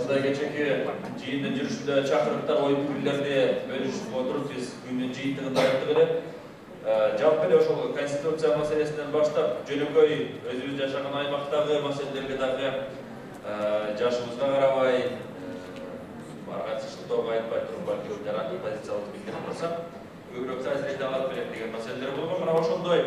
Ошондой кечеки жыйындын жүрүшүндө чакырыктар ой пикирлерди бөлүшүп отуруп биз күндүн жыйынтыгында айттык эле. Жалпы эле ошол конституция маселесинен баштап жөнөкөй өзүбүз жашаган аймактагы маселелерге дагы жашыбызга карабай катышыктоого айтпай туруп балки жарандык позициялык билдирип турсак көбүрөөк таасир эте алат белек деген маселелер болгон. Мына ошондой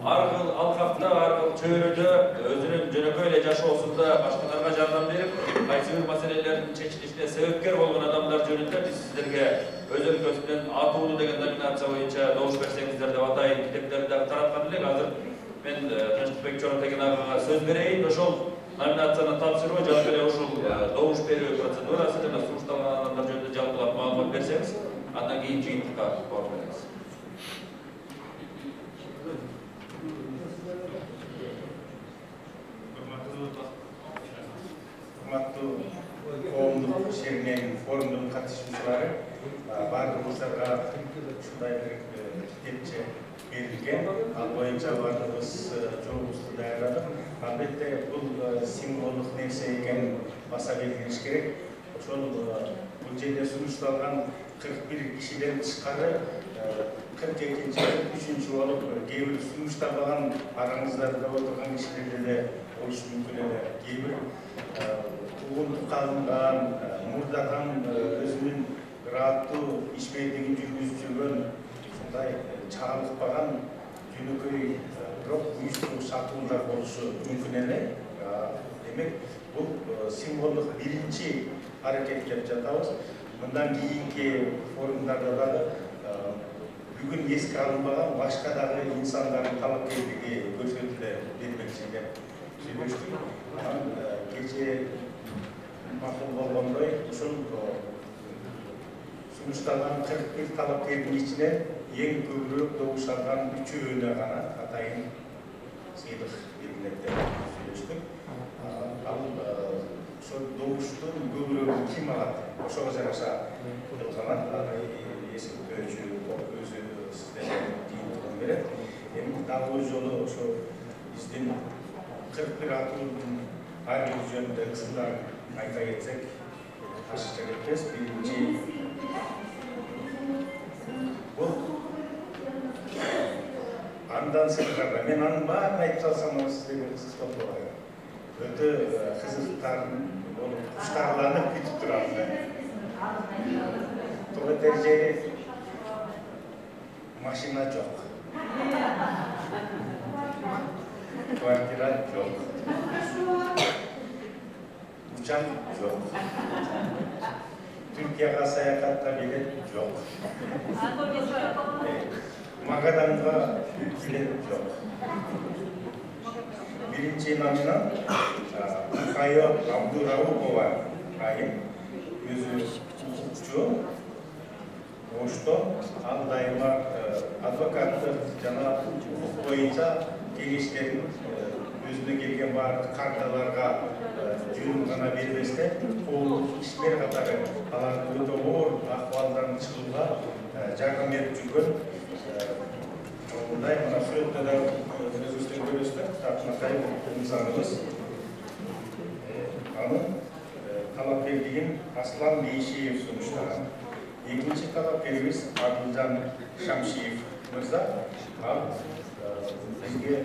ар кыл алкакта, ар кыл чөйрөдө өзүнүн жөнөкөй эле жашоосунда башкаларга жардам берип, кайсы бир маселелердин чечилишине себепкер болгон адамдар жөнүндө биз сиздерге өз өлкөсүнөн атуулуу деген номинация боюнча добуш берсеңиздер деп атайын китептерди дагы тараткан элек. Азыр мен Тынчтыкбек Чоротеген агага сөз берейин. Ошол номинацияны тапшыруу жалпы эле ушул добуш берүү процедурасы жана сунушталган адамдар жөнүндө жалпылап маалымат берсеңиз, андан кийин жыйынтыкка барып беребиз. Урматтуу коомдук шеринен форумдун катышуучулары, баардыгыбыздарга ушундай бир китепче берилген. Ал боюнча баардыгыбыз жообузду даярдадык. Албетте бул символдук нерсе экенин баса белгилеш керек. Ошол бул жерде сунушталган 41 кишиден тышкары 42-43 болуп кээ бир сунушталбаган араңыздарда отурган кишилерде де болушу мүмкүн эле. Кээ бир угунтук калынган, мурдадан өзүнүн ырааттуу иш бердигин жүргүзүп жүргөн ушундай чагылыкпаган жөнөкөй бирок уюштурук сатуулар болушу мүмкүн эле. Демек бул символдук биринчи аракет деп жатабыз. Мындан кийинки форумдарда дагы бүгүн эске алынбаган башка дагы инсандардын талапкерлиги көрсөтүлө бермекчи деп сүйлөштүк. Кечээ макул болгондой ушул сунушталган 41 талапкердин ичинен эң көбүрөөк добуш алган 3-өөнө гана атайын сыйлык берилет деп сүйлөштүк. Ал ошол добуштун көбүрөөкүн ким алат? Ошого жараша кылган эсептөөчү өзү сиздерге жыйынтыгын берет. Эми дагы бул жолу ошо биздин 41 атуудун ар бир жөнүндө кысымдар айта кетсек ашыкча кетпес. Биринчи бул андан сырткары мен анын баарын айтып салсам сиздерге кызык болбойт. Өтө кызыктарын болуп куштарланып күтүп турам. Туалеттер жери машина жок. Квартира жок. Учак жок. Түркияга саякатка билет жок. Магаданга билет жок. Биринчи номинант Кайо Абдураупова айым. Өзү укчу. Ошто ал дайыма адвокаттык жана укук боюнча кеңештерин өзүнө келген баардык карталарга жөн гана бербестен коомдук ишмер катары алардын өтө оор акыбалдарынан чыгууга жардам берип жүргөн мындай мына сүрөттө да өзүңүздөр көрөсүздөр. Тартынакай мырзабыз анын талапкерлигин Аслан Бейшиев сунуштаган. Экинчи талапкерибиз Абдылжан Шамшиев мырза. Ал бизге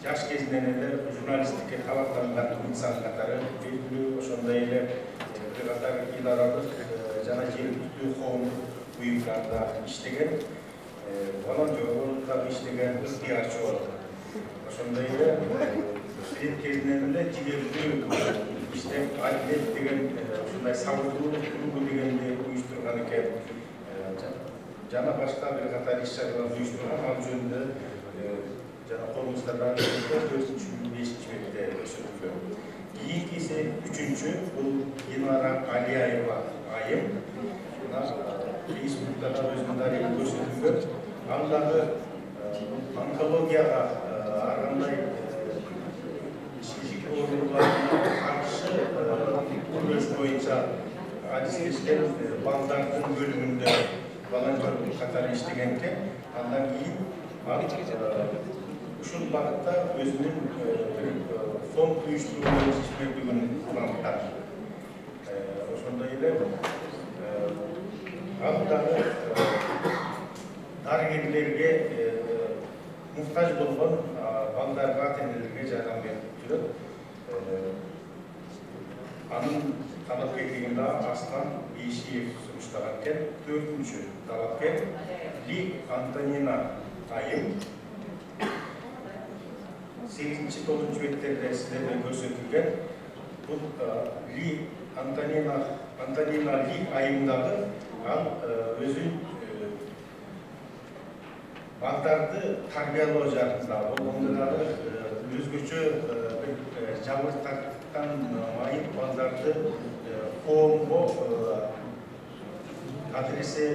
жаш кезинен эле журналисттикке талаптанган инсан катары белгилүү ошондой эле бир катар эл аралык жана жергиликтүү коомдук уюмдарда иштеген, волонтер болуп дагы иштеген ыктыярчы болду. Ошондой эле студент кезинен эле жигердүү иштеп Адилет деген ушундай сабырдуулук клубу дегенди уюштурган экен. Жана башка бир катар иш чараларды уюштурган. Ал жөнүндө жана колубуздардан 4-5 бетте көрсөтүлгөн. Кийинкиси 3-чү бул Динара Алияева айым. Фейсбуктагы өзүнүн дарегин көрсөтүлгөн. Ал дагы онкологияга ар кандай ишик ооруларына каршы күрөш боюнча адистештер балдардын бөлүмүндө волонтер катары иштеген экен. Андан кийин ал ушул багытта өзүнүн фонд уюштуруу ишмердигин уланткан. ата-энелерге muhtaç болгон балдарга ата-энелерге жардам берип жүрөт. Анын талапкерлигин да Аслан Бейшиев сунуштаган экен. 4-чү талапкер Ли Антонина Айым. 8-9 беттерде сиздерге көрсөтүлгөн бул Ли Антонина Ли Айымдагы ал өзүн балдарды тарбиялоо жагында болгондо дагы өзгөчө бир жабыркаттыктан майып балдарды коомго адыресе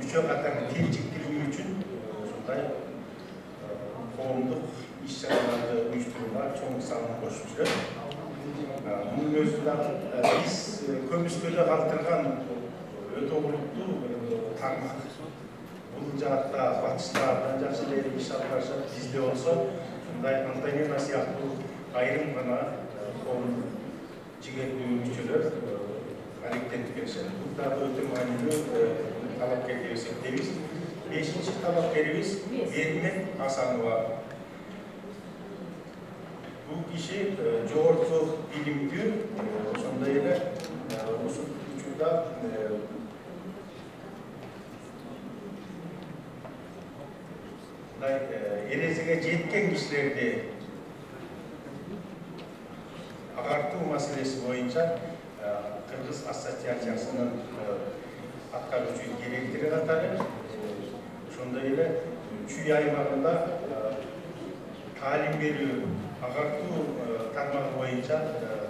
үчөө катар теңчиктирүү үчүн ушундай коомдук иш-чараларды уюштурууга чоң салым кошуп жүрөт. Мунун өзү дагы биз көмүскөдө калтырган өтө улуттуу тармак. Бул жакта батыштардан жакшы эле иш алып барышат. Бизде болсо мындай Антонина сыяктуу айрым гана коом жигердүү мүчөлөр аракеттенип келишет. Бул дагы өтө маанилүү талапкер деп эсептейбиз. 5-чи талапкерибиз Бермек Асанова. Бул киши жогорку билимдүү, ошондой эле ушул учурда эрезеге жеткен кишилерди агартуу маселеси боюнча Кыргыз ассоциациясынын аткаруучу директору катары ошондой эле Чүй аймагында таалим берүү агартуу тармагы боюнча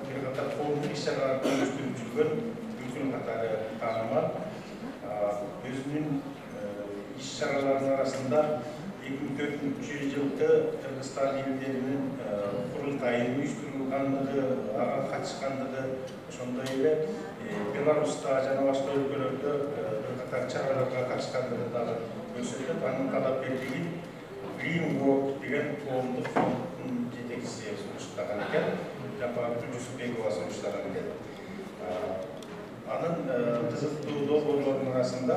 бир катар коомдук иш-чараларды уюштуруп жүргөн үкүм катары таанымал. Өзүнүн иш-чараларынын арасында 2004 жылкы Кыргызстан элдеринин курултайын уюштурулгандыгы, ага катышкандыгы, ошондой эле Беларуста жана башка өлкөлөрдө бир катар чараларга катышкандыгы дагы көрсөтөт. Анын талапкерлигин Green World деген коомдук фонддун жетекчиси сунуштаган экен. Жапаргүл Жусупбекова сунуштаган экен. Анын кызыктуу долбоорлорунун арасында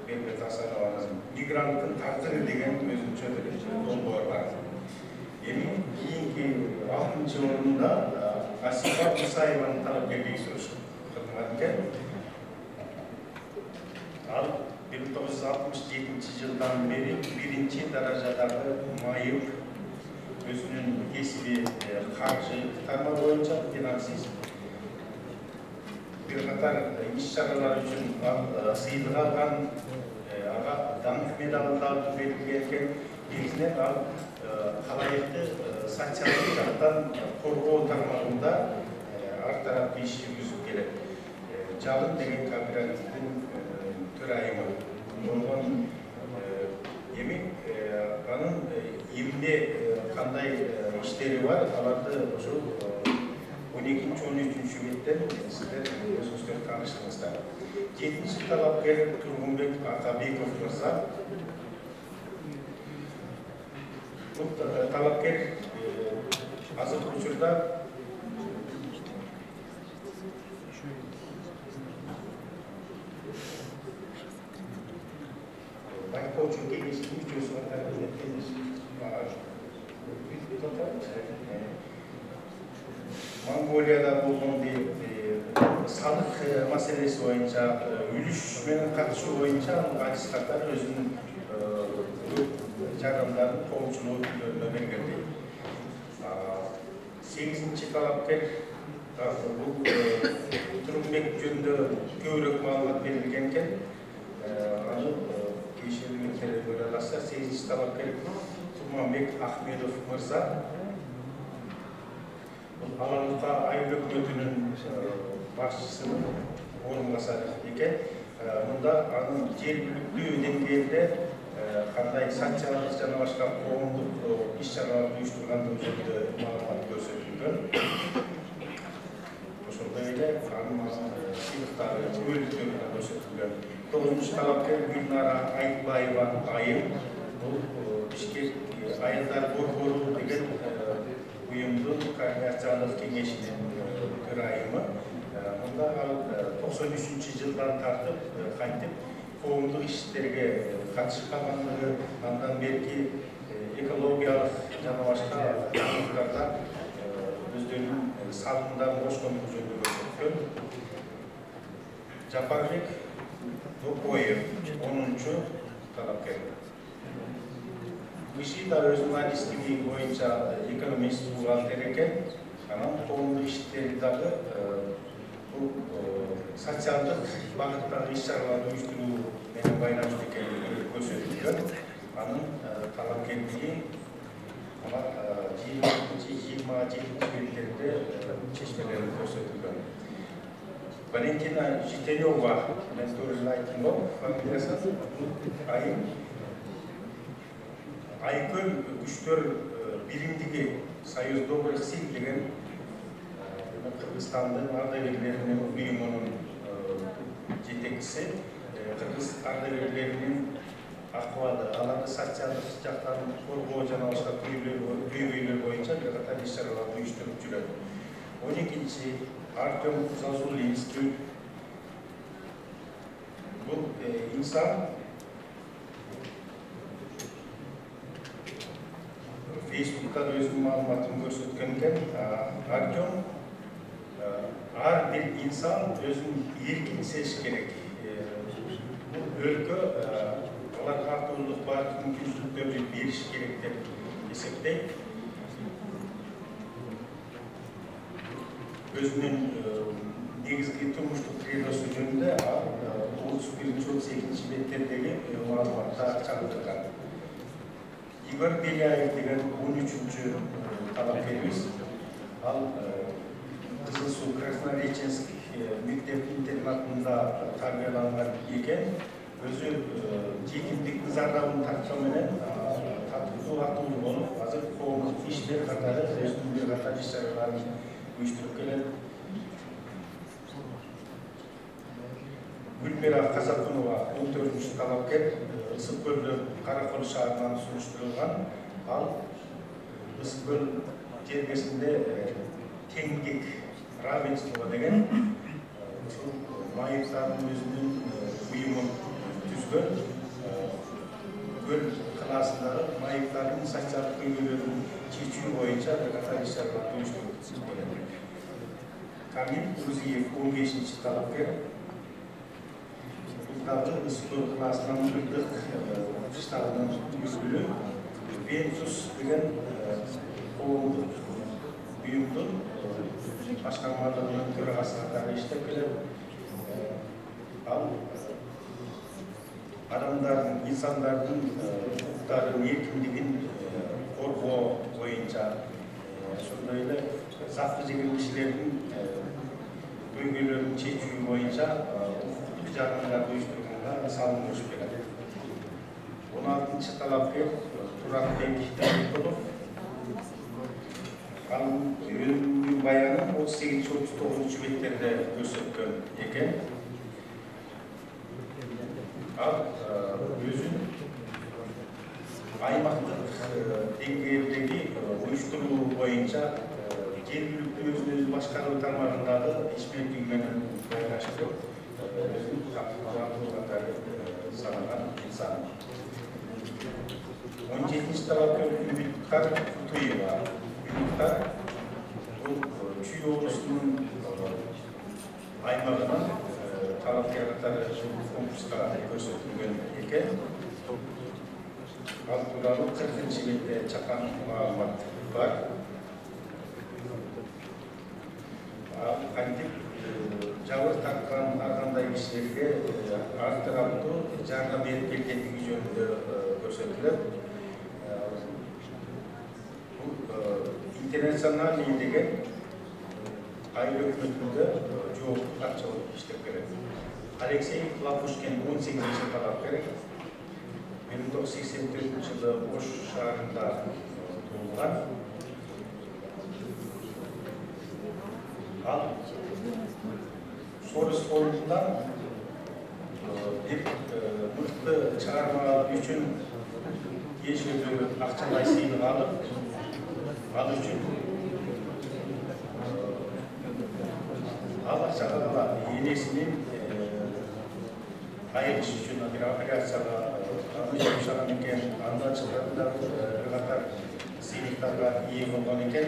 Бермек Асанованын мигранттын тагдыры деген өзүнчө бир долбоор бар. Эми кийинки 6-чы орунда Асиба Мусаеванын талапкерлиги сунушталган экен. Ал 1967 жылдан бери 1-чи даражадагы майып өзүнүн кесиби каржы тармагы боюнча финансист бир катар иш-чаралар үчүн сыйдык алган, ага даңк медалы дагы берилген экен. Негизинен ал калайыкты социалдык жактан коргоо тармагында ар тараптуу иш жүргүзүп келет. Жалын деген кооперативдин төрайымы болгон. Эми анын эмне кандай иштери бар, аларды ошол 12-13 беттен сиздер өзүңүздөр таанышыңыздар. 7-чи талапкер Тургунбек Акабеков мырза. Бул талапкер азыркы учурда байкоочу кеңештин мүчөсү катары Монголияда болгон салык маселеси боюнча, үлүш менен катышуу боюнча Адис катары өзүнүн жардамдарын коомчулук өкүлдөрүнө берген. 8-чи талапкер бул Тургунбек жөнүндө көбүрөөк маалымат берилген экен. Аны кийинчерээк көрө аласыздар. 8-чи талапкер Турманбек Ахмедов мырза. Аланка айыл өкмөтүнүн башчысынын орун басары экен. Мында анын жергиликтүү деңгээлде кандай социалдык жана башка коомдук иш-чараларды уюштургандыгы жөнүндө маалымат көрсөтүлгөн. Ошондой эле анын сыйлыктары, бөлүктөрү көрсөтүлгөн. 9-чу талапкер Гүлнара Айтбаева айым. Бул Бишкек айылдар борбору деген уюмдун координациялык кеңешинин төрайымы. Мында ал 93 жылдан тартып кантип коомдук иштерге катышып калганлыгы, андан берки экологиялык жана башка тармактарда өздөрүнүн салымдарын кошкондугу жөнүндө көрсөткөн. Жапарбек Токоев 10-чу талапкер. Иши да өзүнүн адистиги боюнча экономист, бухгалтер экен. Анан коомдук иштерди дагы бул социалдык багыттагы иш-чараларды уюштуруу менен байланыштуу экендиги көрсөтүлгөн. Анын талапкерлиги 27-27 беттерде чечмелери көрсөтүлгөн. Валентина Жителева, мен тоже айттым го, фамилиясы Айкөл күчтөр биримдиги Союз добрых сил деген Кыргызстандын ардагерлеринин уюмунун жетекчиси. Кыргыз ардагерлеринин акыбалы, аларды социалдык жактан коргоо жана башка көйгөйлөр боюнча бир катар иш-чараларды уюштуруп жүрөт. 12-чи Артем Зазулинский. Бул инсан Фейсбукта өзүнүн маалыматын көрсөткөн экен. Артем ар бир инсан өзүн эркин сезиш керек. Бул өлкө аларга артылык баардык мүмкүнчүлүктөрдү бериш керек деп эсептейт. Өзүнүн негизги турмуштук кредосу жөнүндө 31-32 беттердеги маалыматта чагылдырган. Игорь Беляев деген 13-чү талапкерибиз. Ал Кызылсуу Краснореченск мектеп-интернатында тарбияланган экен. Өзү жетимдик зардабын тарткан менен татыктуу аттуулуу болуп, азыр коомдук иштер катары өзүнүн бир катар иш-чараларын уюштуруп келет. Гүлмира Казакунова 14-чү талапкер. Ысык көлдө Каракөл шаарынан суруштурулган. Ал Ысык көл жергесинде теңдик равенство деген майыптардын өзүнүн уюмун түзгөн. Көл калаасындагы майыптардын социалдык көйгөйлөрүн чечүү боюнча бир катар иш-чараларды уюштуруп келет. Камил Кузиев 15-чи талапкер. Дагы Ысык көл калаасынан Кырдык штабынын өкүлү Венцус деген коомдук уюмдун башкармалыгынын төрагасы катары иштеп келет. Ал адамдардын, инсандардын укуктарын, эркиндигин коргоо боюнча, ошондой эле закты жеген кишилердин көйгөйлөрүн чечүү боюнча укуктук жардамдарды уюштурганга салым кошуп келет. 16-чы талапкер Туранбек Давыдов. Анын өнүгүү баянын 38-39 беттерде көрсөткөн экен. Ал өзүн аймактык деңгээлдеги уюштуруу боюнча жергиликтүү өзүн башкаруу тармагындагы ишмердиги менен байланыштуу өзүн катуу катары санаган инсан. 17-чи талапкер Үмүткар Кутуева. Үмүткар бул Чүй облусунун аймагынан талапкер катары конкурска көрсөтүлгөн экен. Ал тууралуу 40-чы бетте чакан маалымат бар. Кантип жабыр тарткан ар кандай кишилерге артыраттуу жардам берип келгендиги жөнүндө көрсөтүлөт. Интернациональный деген айыл өкмөтүндө жооптук катчы болуп иштеп келет. Алексей Лапушкин 18-чи талапкер. 1984-жылы Ош шаарында туулган. Ал Сорус фондунан бир мыкты чыгармалар үчүн кешүүгө акчалай сыйлык алып, ал үчүн ал акчага энесинин айырыш үчүн бир операцияга жашаган экен. Андан чыгарды бир катар сыйлыктарга ээ болгон экен.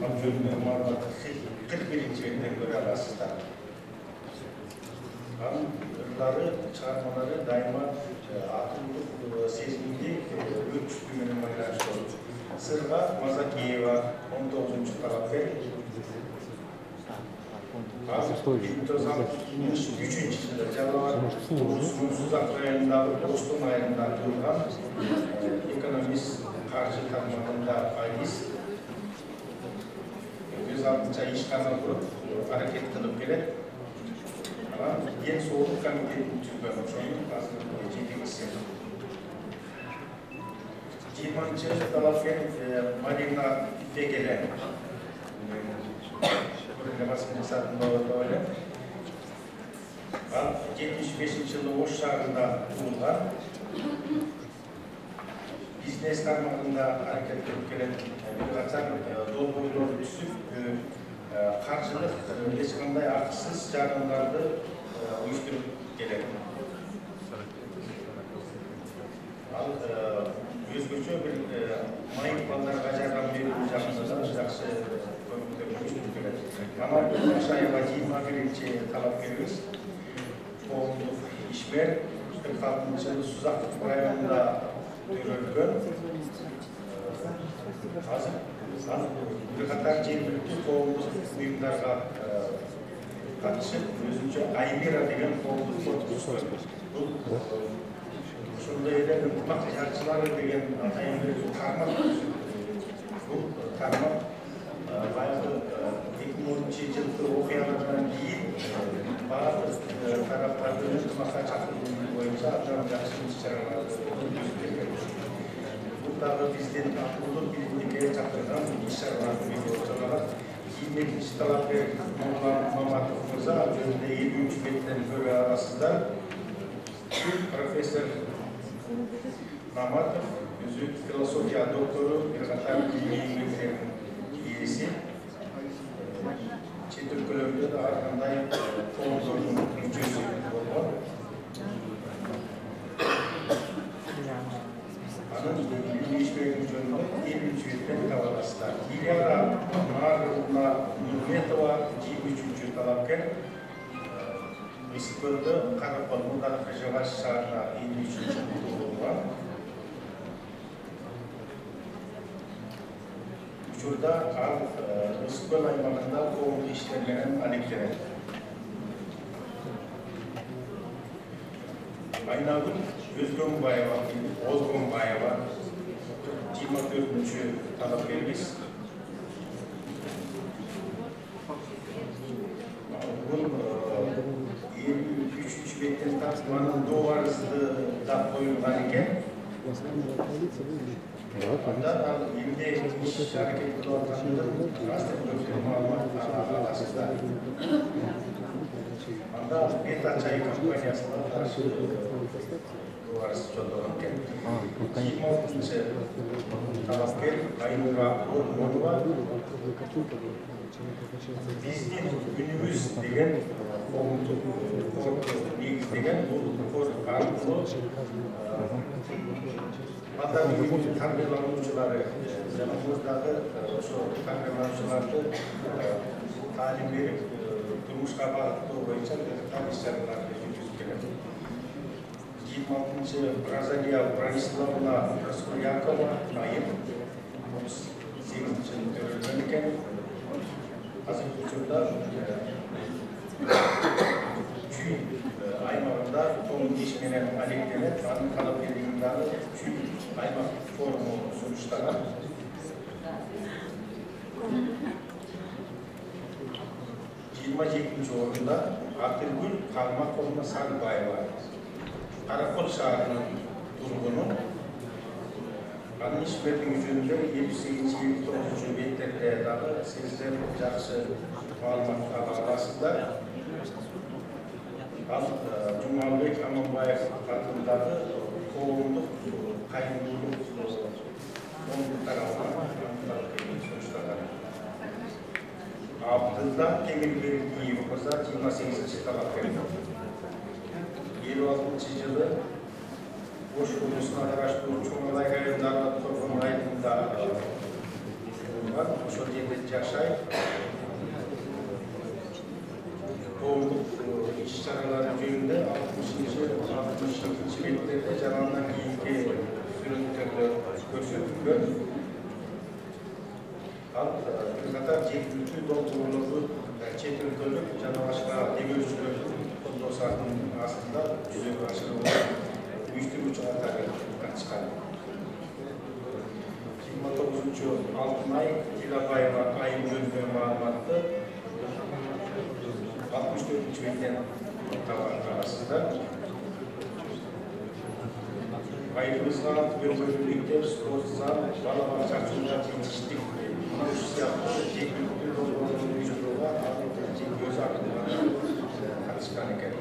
Ал жөнүндө маалыматты 41-беттен көрө аласыздар. Анын ырлары, чыгармалары дайыма атомдук сезимди өрчүтүү менен байланыштуу. Сырга Мазакиева 19-талапкер. Антозамтыш 3-жылы Жалал облусунун Сузак районундагы Достон айылында турган экономист, каржы тармагында юрист. Өз алдынча ишкана куруп, аракет кылып келет. Анан Ден соолук комитетин түзгөн, ошонун азыр жетекчиси. 20-талапкер Марина Фегеле. Ал 75-жылы Ош шаарында туулган. Бизнес тармагында аракет кылып келет. Бир качан долбоорлор түзүп, каржылык эч кандай акысыз жардамдарды уюштуруп келет. Ал өзгөчө бир майып балдарга жардам берүү жагында да жакшы көмөктөр уюштуруп келет. Анар Башаева 21-талапкерибиз. Коомдук ишмер 46-жылы Сузак районунда төрөлгөн. Азыр ал бир катар жергиликтүү коомдук уюмдарга катышып, өзүнчө Аймира деген коомдук фонд түзгөн. Бул ошондой эле ынтымак жарчылары деген атайын бир тармак түзүп, бул тармак баягы 2010-жылкы окуялардан кийин баардык тараптарды ынтымакка чакыруу боюнча абдан жакшы иш-чараларды өткөрүп келген. Бул дагы биздин акылдуу бийликке чакырган иш-чараларды саналат. 22-талапкер Маматов мырза жөнүндө 50-беттен көрө аласыздар. Профессор Маматов өзү философия доктору, бир катар еңбектердин ээси. Чет өлкөлөрдө да ар кандай коомдордун мүчөсү болгон. Анын ишмердин жөнүндө 50-беттен таба аласыздар. Ильяра Нагыровна Нурметова 23-талапкер. Исыкөлдө Каракол мурдагы Кыжыбаш шаарында 53-жылы туулган. Учурда ал Ысыкөл аймагында коомдук иштер менен алектенет. Айнагүл Өзгөнбаева, 24-талапкерибиз. Бул 53-беттен тартманын доорызды да коюлган экен. Андан ал эмне иш аракет кылып аткандыгын астыртын маалымат аласыздар. Анда Бета чай компаниясына каршы доорыз жолдогон экен. 26-талапкер Айнура Ормонова биздин күнүбүз деген коомдук негиздеген бул аркылуу ата үйүнүн тарбиялануучулары жана мурдагы ошо тарбиялануучуларды таалим берип турмушка багыттоо боюнча иш-чараларды жүргүзүп келет. 26-чы Бразилия Браниславовна Раскольякова айым 38-жылы төрөлгөн экен. Азыркы учурда Чүй аймагында коомдук иш менен алектенет. Анын талапкерлигин дагы Чүй аймак форуму сунуштаган. 27-чи орунда Акылгүл Калмаковна Сарбаева, Каракол шаарынын тургуну. Анын ишмердин жөнүндө 78-79 беттерде дагы сиздер жакшы маалымат ала аласыздар. Ал Жумалбек Аманбаев атындагы коомдук кайрымдуулук фонду тарабынан сунушталган. Abdullah Demirberdiyev Koza 28. talap verdi. 56. yılı Boş konusuna araştırıcı Çoğalay Gayırlarla Torban Aydın'da var. Şu yerde yaşay. Oğulluk iş çaraları gününde 62. metrede canandan keyifli sürüntüleri gösteriliyor. Qatar jekilti doldurulduğu çetirtörlük canavarlar demircilerin kondosatının aslında yüzeye aşırı uyuşturucu atarı çıkardı. 29. Altınay Tilabayeva ayın gözüne malumatı 64. ülkenin arasında ayımızda bölümlükler, sporcular, balabalık çarşılar yetiştik. Konuşuz yaptı, jekilti doldurulduğu vücudular, göz akımlarına karışkan eken.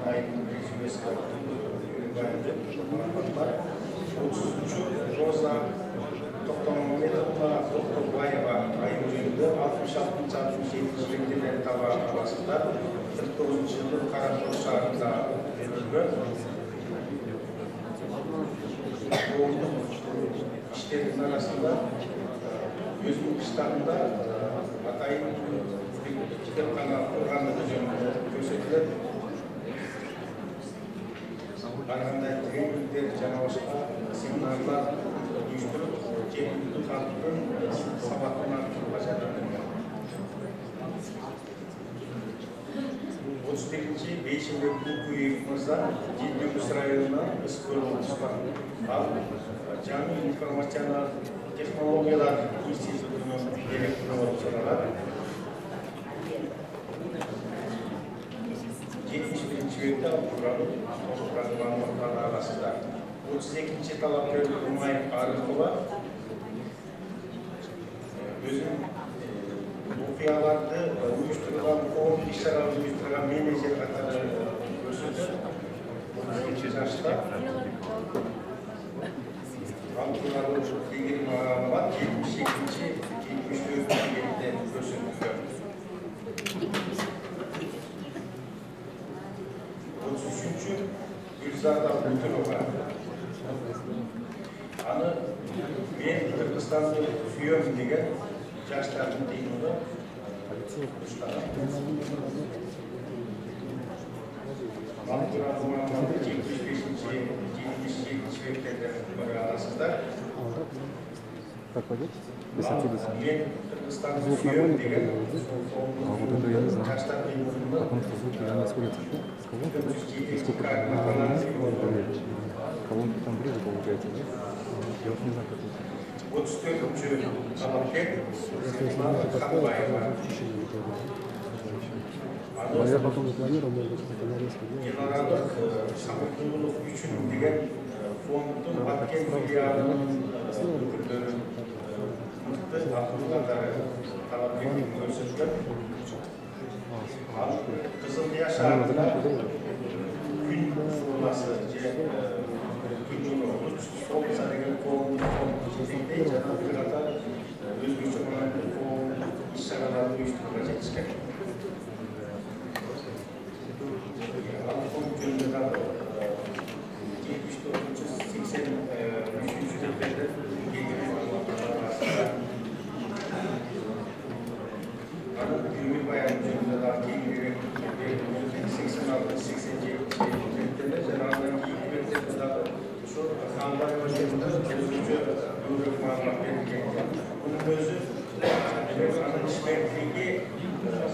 Ayın rejimesi ürünlerinde malumatlar 33. Roza Toktomometopla Doktor Bayeva ayın gününde 66-67 ülkeler tabağı arasında 49. yılın Karakol şahrında verilmiyor. Yoğunluk işlerinin arasında Özbekistan'da Hatay'ın kitaplarına oranlı düzeninde gösterilir. Arkamda treninkler, canavarlar, seminarlar uyuşturup cebimli halkın sabahından başarılarını 31. Beyşim'de bu kuyumuzda Ciddi Rayonundan ıskırılmış var. Cami informasyonel teknolojiyalar institutunun direktörü olarak 71. yılda programı arasında 32. talap gördü Umay Arifova özün okuyalardı uyuşturulan 10 işler alıp uyuşturulan menajer katarı görsüldü. 13 yaşta Anturalı ilgili mağaralar 72. 74. yılda görsüldü. 33. Gülzar'da Bütünova. Anı ben Kırgızistan'da Füyöm degan yaşlarını deyim onu. Anturalı mağaralarda 75. 77. arasında проходит без активности. Ben Звук Kırgızistan'da нормально Füyöm degan а вот это я не знаю. yaşlarını deyim onu. Потому что звуки не исходят с колонки. И сколько там проверить. Колонки там ближе получается, да? Я вот не знаю, как это. 34. talapkek Если это такое, то ощущение такое. Но я потом запланировал, может быть, это нарезка делать. Generalık Samurtululuk üçün degan fondun Batken filialının müdürleri mıhtı akıllıları talap ettiğini gösterdiler. Kızılyaş ağrında gün forması, gün olmuş, sol sarıgın kolunu çizikte Cenab-ı Kırata Özgürçün Öğrenci kolunu iş aralarını uyuşturulacak çıkar. Alfon gününde 74-83 yıllarda ilgili anlatmalar Anı Gümrük Bayan gününde ilgili 86-87 yıllarda Cenab-ı Hak şu Kanbay Hoca'nda Özgürcü Gümrük Muhammed Benim'e bunun özü Anı işbirliği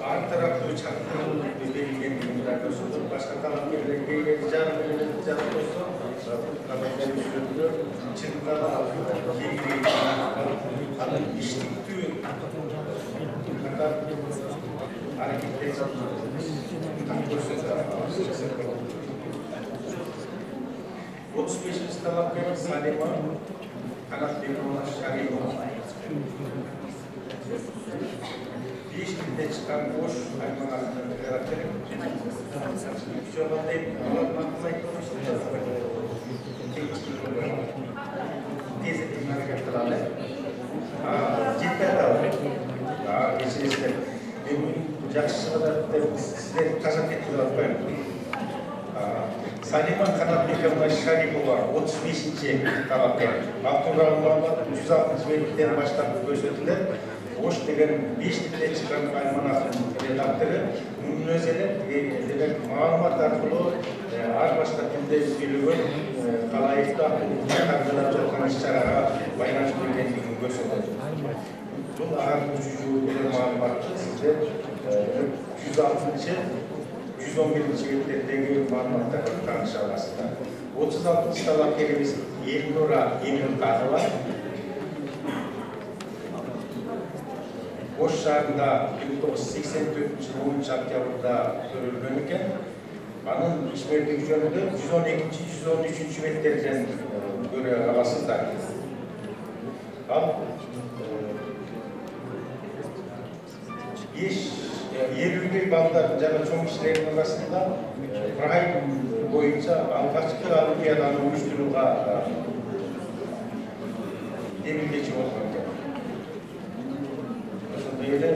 art taraflı çaktırılır belirgin müdahalesudur. Başka talep yerlerine rica olsun. Talep verilir. Çıktılar ilgili anın işliktiği kadar hareketleri tam 35. talep Salima Kanat Bekir'in Şari'nin bir şekilde çıkan boş hayvanlarının karakteri şöyle anlatmakla konuşacağız. Tek çıkıyor. Tez ettiğim hareketlerle Жетпей атабы. Кечиресиздер. Мен жакшы чыгат деп сиздер казак кетип атпаймын. Салиман Канатбековна Шарипова 35-ci талапкер. Абдурахман Мамат 160 беттен баштап көрсөтүлөт. Ош деген 5 тилде чыккан альманахтын редактору. Мунун өзү эле демек маалымат аркылуу ар башка тилде сүйлөгөн калайыкта кардылап жаткан иш-чарага байланыштуу экендигин көрсөтөт. Бул ар маалыматты сиздер 106-111-ci беттердеги маалыматтарга тааныша аласыздар. 36-cı талапкерimiz Elnura Emirkanova. Oş şahrında 1984-10 oktyabrda görülgөн eкен. Anın işmerligi jönүндө 112-113 betтерден көрө аласыздар. Ал 50 балдар жана чоң кишилердин арасында прайм боюнча алгачкы олимпиаданы уюштурууга демилгечи болгон экен. Ошондой эле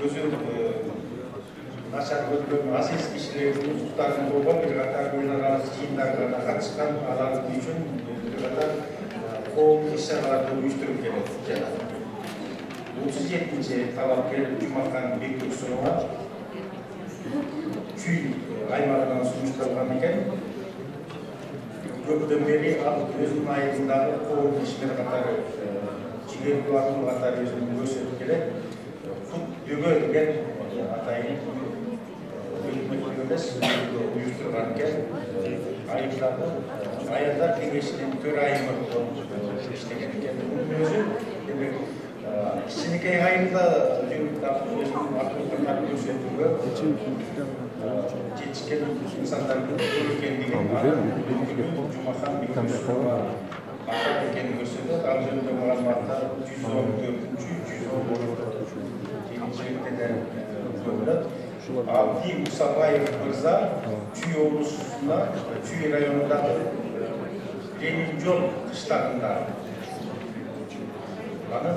өзү начар көргөн азиз кишилердин узуктарын болгон бир катар эл аралык жыйындарга катышкан, алар үчүн бир катар коом иш-чараларды уюштуруп келет. 37-ci талапкер Жумахан Бектурсунова Чүй аймагынан сунушталган экен. Көптөн бери ал өзүнүн айылындагы коом ишмер катары жигер кулактуу катары өзүн көрсөтүп келет. Фут дөбө деген атайын өкмөттүк эмес уюштурган экен. Айылдагы аялдар кеңешинин төрайымы болуп иштеген экен. Мунун өзү демек кичинекей айылда өзүнүн активдиктерин көрсөтүүгө жетишкен инсандардын көп экендигин Жумахан Бектурсунова атап экенин көрсөтөт. Ал жөнүндө маалыматтар 114-110 беттерден көрүнөт. Абди Мусабаев мырза Чүй облусунда Чүй районундагы Ленинжол кыштагында анын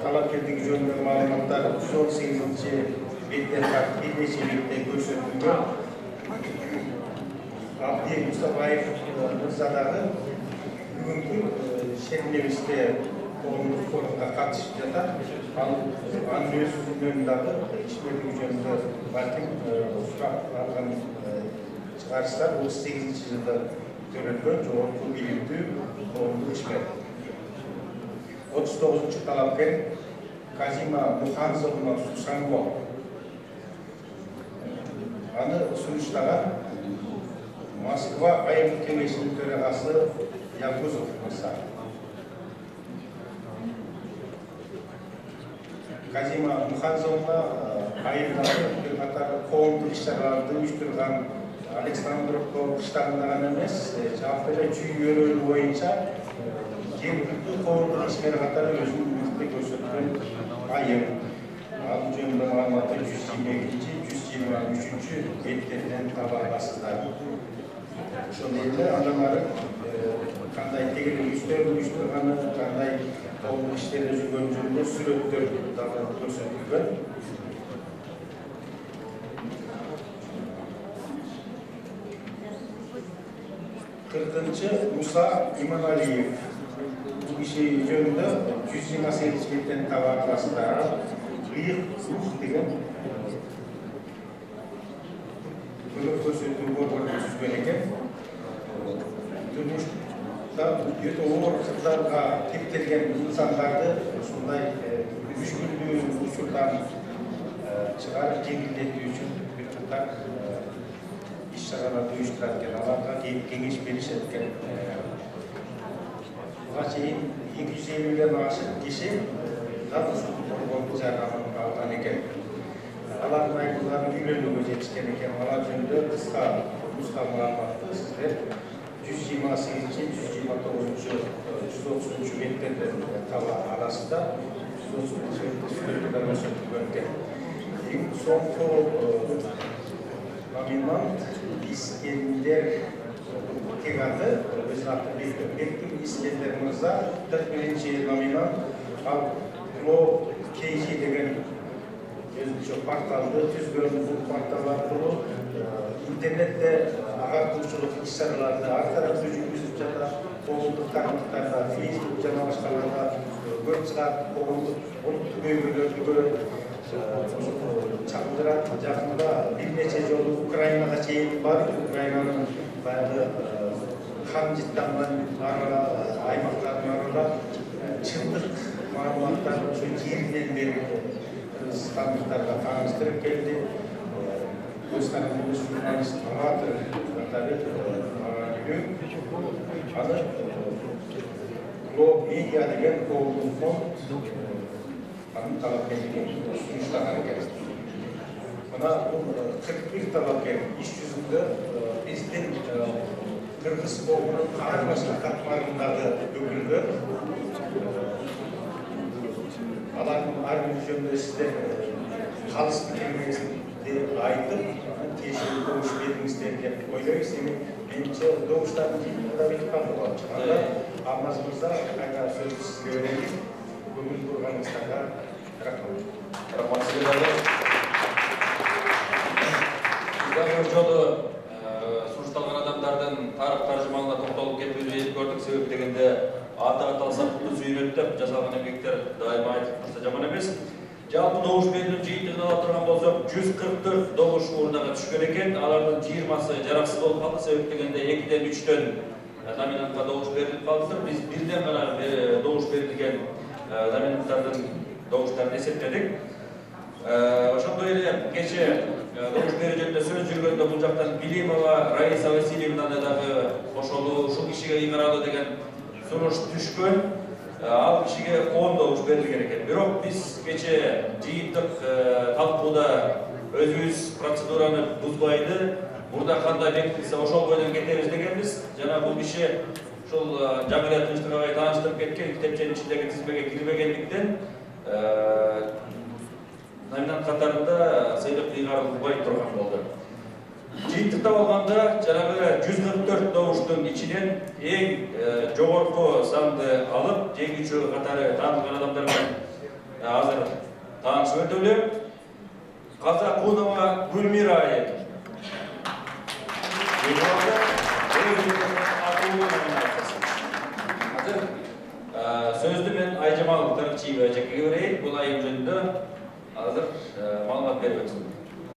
талапкерлиги жөнүндө маалыматтар 118-ci беттен бир нече бетте көрсөтүлгөн. Абди Мусабаев мырза дагы бүгүнкү Шермебизде коомдук форумга катышып жатат. Анын өзүнүн дагы ишмерлиги жөнүндө балким сурак алган чыгарыштар 38-ci жылда төрөлгөн жогорку билимдүү коомдук ишмер. 39-cu талапкер Казима Муханзовна Сушанго. Аны сунуштаган Москва айылдык кеңешинин төрагасы Якузов мырза. Казима Муханзовна айылдагы бир катар коомдук иш-чараларды уюштурган Александровка кыштагында гана эмес, жалпы эле Чүй өрөөнү боюнча жергиликтүү коомдук ишмер катары өзүнүн мыкты көрсөткөн айым. Ал жөнүндө маалыматты 122-123 беттерден таба аласыздар. Ошондой эле андан ары кандай тегерек иштер уюштурганы, кандай коомдук иштерде жүргөн жөнүндө сүрөттөр дагы көрсөтүлгөн. Кыркынчы Муса Иманалиев. Бул киши жөнүндө 128 беттен таба аласыздар. Ыйык рух деген көрсөтүү борборду түзгөн экен. Турмушта өтө оор кырдаалга кептелген инсандарды ушундай мүшкүлдүү учурдан чыгарып жеңилдетүү үчүн бир катар иш-чараларды уюштурат экен. Аларга кеңеш беришет экен. Буга чейин 250ден ашык киши борбордун жардамын алган экен. Алардын айылдарын үйлөнүүгө жетишкен экен. Алар жөнүндө кыска маалыматты сиздер 128-129-130 беттерден таба аласыздар. 130 беттерден көрсөтүлгөн экен. Эң соңку номинант Искендер Tegandı, öz atı Bektim İskender Mırza, 41. номинант, ал Globe KG деген өзүнчө порталды түзгөн, бул портал аркылуу интернетте агартуучулук иш-чараларды ар тараптуу жүргүзүп жатат. Коомдук тармактарда, Facebook жана башкаларда көп чыгат, коомдук улуттук көйгөйлөрдү көрөт, чагылдырат. Жакында бир нече жолу Украинага чейин барып, Украинанын баягы қан жыттанган аймактарын аралап, чындык маалыматтар ошо жеринен берип Кыргызстандыктарга тааныштырып келди. Өз тарабынан журналист аматор катары аны Globe Media деген коомдук фонд анын талапкерлигин сунуштаган экен. Мына бул 41 талапкер иш жүзүндө биздин Кыргыз коомунун ар башка катмарындагы өкүлдөр алардын ар бир жөнүндө сиздер калыс пикириңизди айтып, тиешелүү добуш бериңиздер деп ойлойбуз. Менимче добуштардын жыйынтыгында бүтүп калды болуп чыкканда, Алмаз мырза кайра сөздү сизге берейин. Көңүл бурганыңыздарга рахмат. Рахмат сизге. Бир жолу сурушталган адамдардын тарых таржымалына токтолуп кетүүнү көрдүк. Себеп дегенде аты аталса куту сүйрөт деп жасалган эмгектер дайыма айтып турса жаман эмес. Жалпы добуш берүүнүн жыйынтыгын ала турган болсок, 144 добуш урнага түшкөн экен. Алардын 20сы жараксыз болуп калды. Себеп дегенде 2-ден 3-төн номинантка добуш берилип калды. Биз бирден гана добуш берилген номинанттардын добуштарын эсептедик. Ошондой эле кече добуш берүү жөнүндө сөз жүргөндө бул жактан Билимова Раиса Васильевнаны дагы кошолуу, ушул кишиге ыйгаралуу деген сунуш түшкөн. Ал кишиге 10 добуш берилген экен. Бирок биз кече жыйынтык талкууда өзүбүз процедураны бузбайды, мурда кандай бекитилсе ошол бойдон кетебиз дегенбиз. Жана бул киши ушул Жамилия Тынчтыгыбай тааныштырып кеткен китепченин ичиндеги тизмеге кирбегендиктен номинант катарында сыйлык ыйгарылбай турган болду. Жыйынтыкта болгондо жанагы 144 добуштун ичинен эң жогорку санды алып, жеңүүчү катары таанылган адамдар менен азыр таанышып өтөлү. Казакунова Гүлмира айым. Сөздү мен Айжамалов Тарыхчиева эжекеге берейин. Бул айым жөнүндө азыр маалымат берип өтсүн.